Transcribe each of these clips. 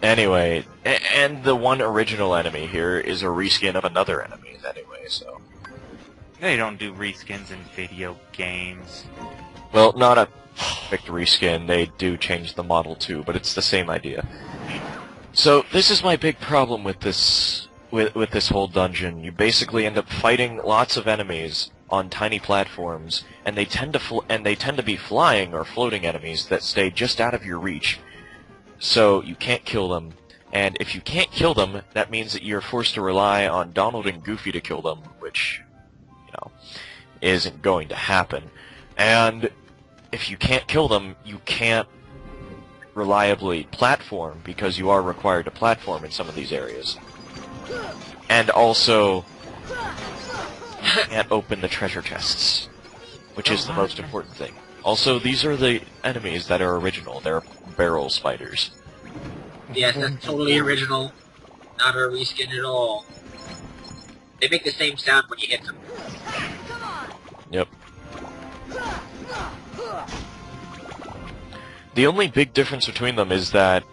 Anyway, and the one original enemy here is a reskin of another enemy anyway, so... They don't do reskins in video games. Well, not a perfect reskin, they do change the model too, but it's the same idea. So, this is my big problem with this with this whole dungeon. You basically end up fighting lots of enemies on tiny platforms, and they tend to be flying or floating enemies that stay just out of your reach. So you can't kill them, and if you can't kill them, that means that you're forced to rely on Donald and Goofy to kill them, which, you know, isn't going to happen. And if you can't kill them, you can't reliably platform, because you are required to platform in some of these areas. And also, you can't open the treasure chests, which is the most important thing. Also, these are the enemies that are original. They're barrel spiders. Yes, that's totally original. Not a reskin at all. They make the same sound when you hit them. Yep. The only big difference between them is that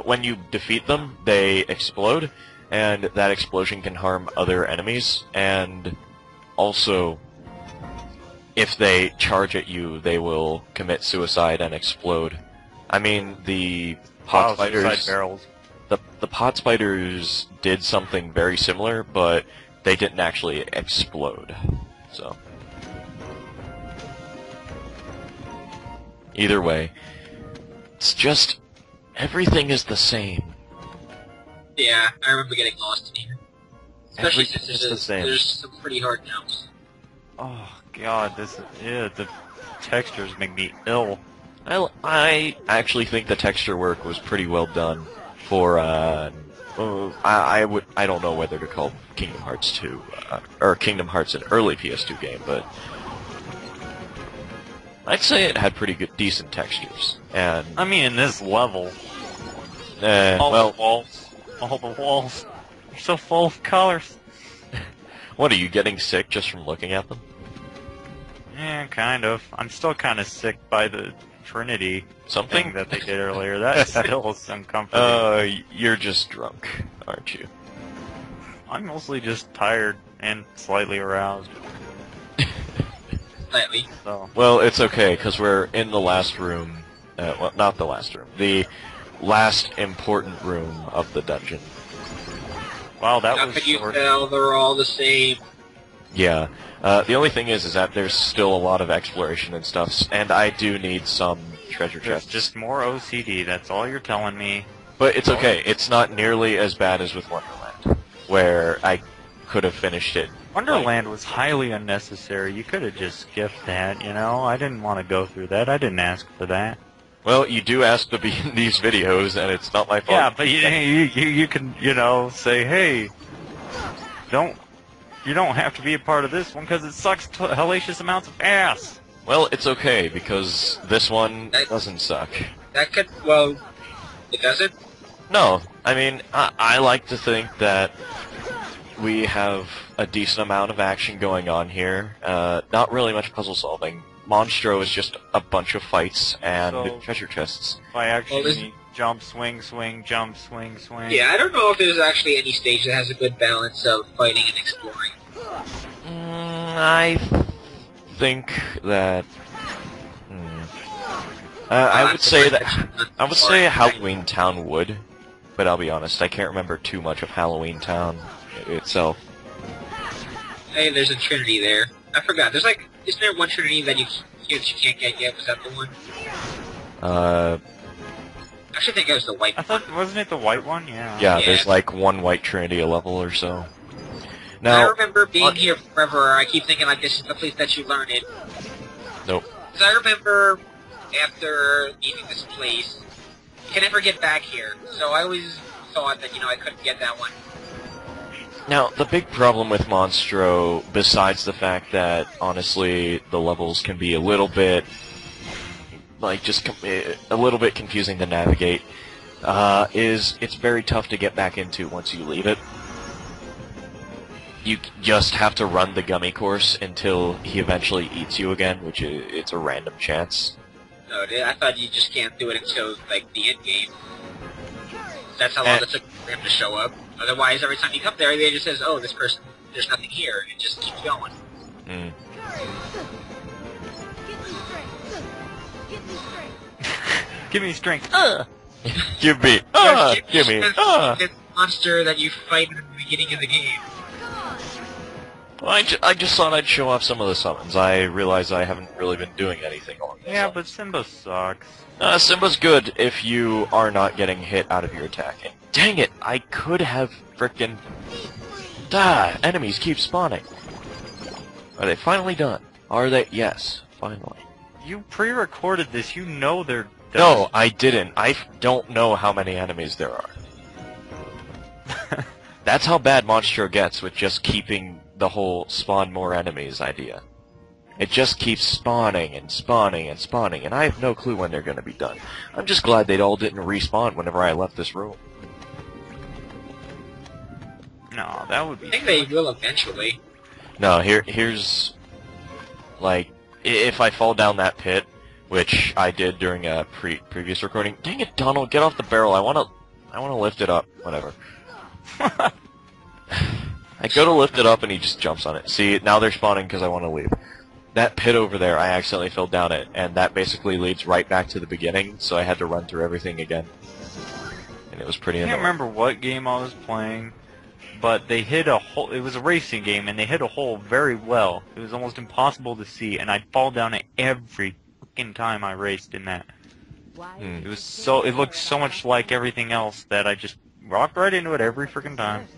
when you defeat them, they explode, and that explosion can harm other enemies, and also, if they charge at you, they will commit suicide and explode. I mean, the pot spiders... barrels. The pot spiders did something very similar, but they didn't actually explode. So... either way, it's just... everything is the same. Yeah, I remember getting lost in here. Especially since same. there's some pretty hard jumps. Oh god, the textures make me ill. I actually think the texture work was pretty well done for, I don't know whether to call Kingdom Hearts 2, or Kingdom Hearts an early PS2 game, but I'd say it had pretty good, decent textures, and... I mean, in this level, all the walls are so full of colors. What, are you getting sick just from looking at them? Yeah, kind of. I'm still kind of sick by the Trinity Something thing that they did earlier. That still is uncomfortable. You're just drunk, aren't you? I'm mostly just tired and slightly aroused. Slightly. So. Well, it's okay, because we're in the last room. Well, not the last room. The last important room of the dungeon. Wow, that How was could you short. tell they're all the same? Yeah. The only thing is that there's still a lot of exploration and stuff, and I do need some treasure There's chests. just more OCD, that's all you're telling me. But it's okay. It's not nearly as bad as with Wonderland, where I could have finished it. Wonderland was highly unnecessary. You could have just skipped that, you know? I didn't want to go through that. I didn't ask for that. Well, you do ask to be in these videos, and it's not my fault. Yeah, but you can, you know, say, hey, you don't have to be a part of this one because it sucks hellacious amounts of ass. Well, it's okay, because this one doesn't suck. That could, well, it doesn't? No, I mean, I like to think that we have a decent amount of action going on here. Not really much puzzle solving. Monstro is just a bunch of fights and treasure chests. By actually jump, swing, swing, jump, swing, swing. Yeah, I don't know if there's actually any stage that has a good balance of fighting and exploring. I think that... I would say Halloween Town would, but I'll be honest, I can't remember too much of Halloween Town itself. Hey, there's a Trinity there. I forgot. There's like, isn't there one Trinity that you can't get yet? Was that the one? I actually think it was the white I thought, wasn't it the white one? Yeah. Yeah, there's like one white Trinity a level or so. Now, I remember being here forever. I keep thinking like this is the place that you learn it. Nope. Because I remember after leaving this place, you can never get back here. So I always thought that, you know, I couldn't get that one. Now, the big problem with Monstro, besides the fact that, honestly, the levels can be a little bit, like, just a little bit confusing to navigate, is it's very tough to get back into once you leave it. You just have to run the gummy course until he eventually eats you again, which it's a random chance. No, I thought you just can't do it until, like, the end game. That's how long it took for him to show up. Otherwise, every time you come there, they just says, oh, this person, there's nothing here, and it just keeps going. Mm. Give me strength. Give me. Give me. This monster that you fight in the beginning of the game. Well, I just thought I'd show off some of the summons. I realize I haven't really been doing anything along this. Yeah, but Simba sucks. Simba's good if you are not getting hit out of your attacking. Dang it! I could have frickin'... Enemies keep spawning. Are they finally done? Are they? Yes, finally. You pre-recorded this. You know they're done. No, I didn't. I don't know how many enemies there are. That's how bad Monstro gets with just keeping the whole spawn more enemies idea. It just keeps spawning and spawning and spawning, and I have no clue when they're going to be done. I'm just glad they all didn't respawn whenever I left this room. No, that would be... I think they will eventually. No, here's... Like, if I fall down that pit, which I did during a previous recording... Dang it, Donald, get off the barrel. I wanna lift it up. Whatever. I go to lift it up and he just jumps on it. See, now they're spawning because I want to leave. That pit over there, I accidentally fell down it, and that basically leads right back to the beginning, so I had to run through everything again. And it was pretty annoying. I can't remember what game I was playing, but they hit a hole. It was a racing game, and they hit a hole very well. It was almost impossible to see, and I'd fall down it every fucking time I raced in that. It was so. It looked so much like everything else that I just rocked right into it every freaking time.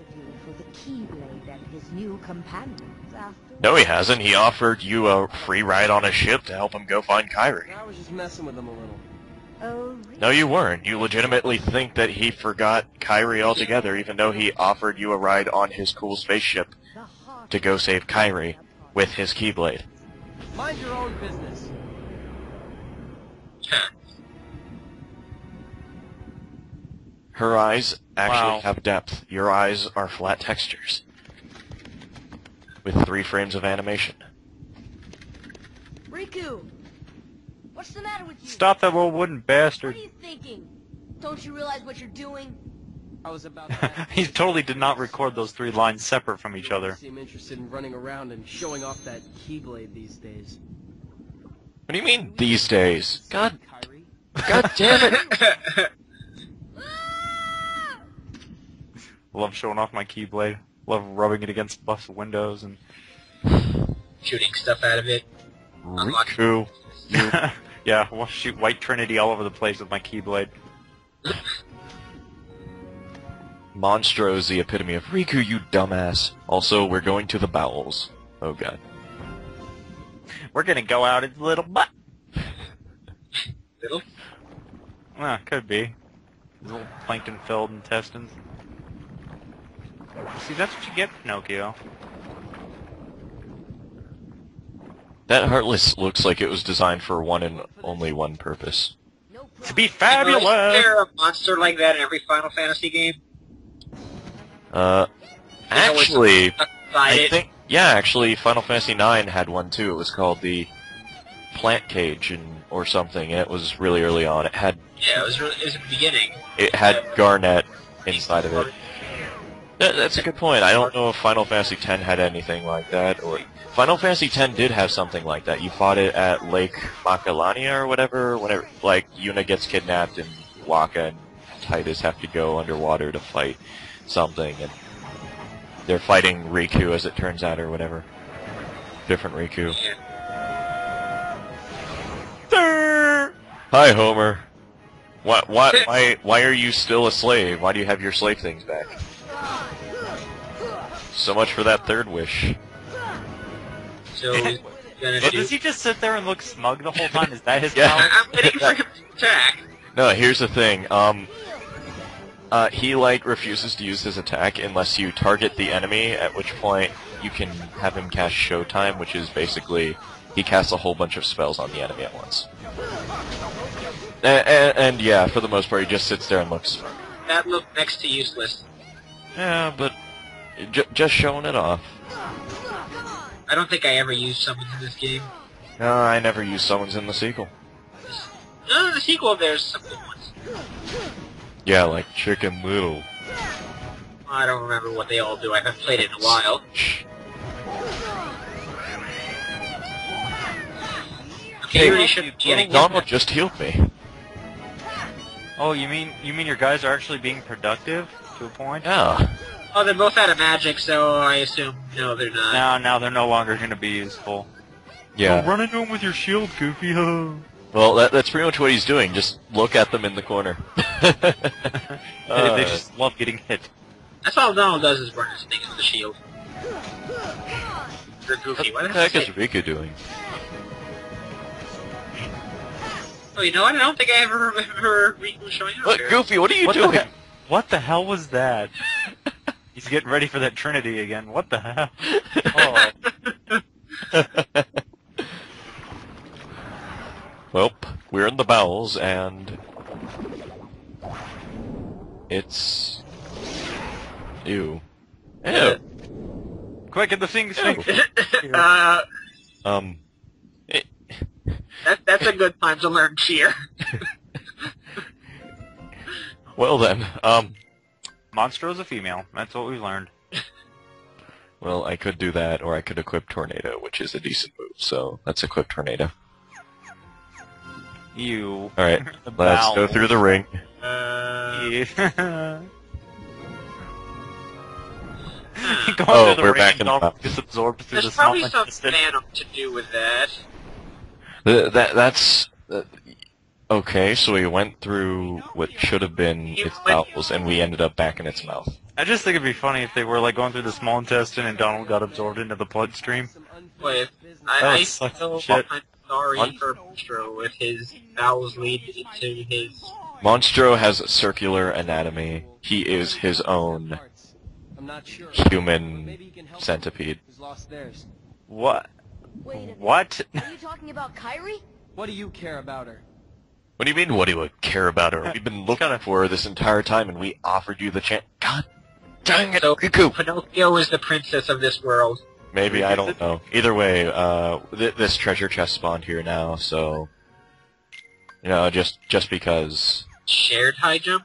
No, he hasn't. He offered you a free ride on a ship to help him go find Kyrie. I was just messing with him a little. Oh, really? No, you weren't. You legitimately think that he forgot Kyrie altogether, even though he offered you a ride on his cool spaceship to go save Kyrie with his Keyblade. Mind your own business. Her eyes actually Wow. have depth. Your eyes are flat textures. With 3 frames of animation. Riku! What's the matter with you? Stop that little wooden What bastard. are you thinking? Don't you realize what you're doing? I was about to ask He totally did not record those 3 lines separate from each other. seem interested in running around and showing off that Keyblade these days. What do you mean, these days? God Kyrie? damn it! Love showing off my Keyblade. Love rubbing it against Buff's windows and... Shooting stuff out of it. Riku, you... Yeah, we'll shoot White Trinity all over the place with my Keyblade. Monstro's the epitome of Riku, you dumbass. Also, we're going to the bowels. Oh god. We're gonna go out his little butt. Little? Could be. His little plankton-filled intestines. See, that's what you get, Pinocchio. That Heartless looks like it was designed for one and only one purpose. No To problem. be Is fabulous! there a monster like that in every Final Fantasy game? Actually, I It. think, yeah, actually, Final Fantasy IX had one too. It was called the Plant Cage or something, and it was really early on. It had Yeah, it was in the beginning. Garnet inside of it. That's a good point. I don't know if Final Fantasy X had anything like that, or Final Fantasy X did have something like that. You fought it at Lake Macalania or whatever. Whenever, like, Yuna gets kidnapped and Waka and Titus have to go underwater to fight something, and they're fighting Riku, as it turns out, or whatever. Different Riku. Yeah. Hi, Homer. Why are you still a slave? Why do you have your slave things back? So much for that third wish. So, gonna But do... does he just sit there and look smug the whole time? Is that his Yeah. power? I'm waiting for him to attack. No, here's the thing. He, like, refuses to use his attack unless you target the enemy, at which point you can have him cast Showtime, which is basically he casts a whole bunch of spells on the enemy at once. And yeah, for the most part, he just sits there and looks. That looked next to useless. Yeah, but just showing it off. I don't think I ever used summons in this game. No, I never used summons in the sequel. No, the sequel there's some good ones. Yeah, like Chicken Little. I don't remember what they all do. I haven't played it in a while. Okay, you really shouldn't be getting Donald just healed me. Oh, you mean your guys are actually being productive to a point? Yeah. Oh, they're both out of magic, so I assume no, they're not. Now they're no longer going to be useful. Yeah. Oh, run into him with your shield, Goofy. Well, that's pretty much what he's doing. Just look at them in the corner. They just love getting hit. That's all Donald does is burn his things with the shield. You're Goofy. What the heck is Riku doing? Oh, you know what? I don't think I ever remember Riku showing up Look, here. Goofy, what are you doing? What the hell was that? He's getting ready for that Trinity again. What the hell? Oh. Well, we're in the bowels, and it's... Ew. Ew. Quick, get the thing. That's a good time to learn cheer. Well then, Monstro is a female. That's what we've learned. well, I could do that, or I could equip Tornado, which is a decent move, so let's equip Tornado. You. Alright, let's go through the ring. Oh, we're back in the map. Gets absorbed through There's the probably some intestine. phantom to do with that. That's... okay, so we went through what should have been its bowels, and we ended up back in its mouth. I just think it'd be funny if they were like going through the small intestine and Donald got absorbed into the bloodstream. Wait, That I would suck feel shit. sorry for Monstro if his bowels lead into his... Monstro has a circular anatomy. He is his own I'm not sure. human Maybe you can help centipede. who's lost theirs. What? Wait a minute. What? Are you talking about Kyrie? What do you care about her? What do you mean, what do you care about her? We've been looking for her this entire time, and we offered you the chance. God dang it, So, Riku! Pinocchio is the princess of this world. Maybe, I don't know. Either way, this treasure chest spawned here now, so... You know, just because... Shared high jump?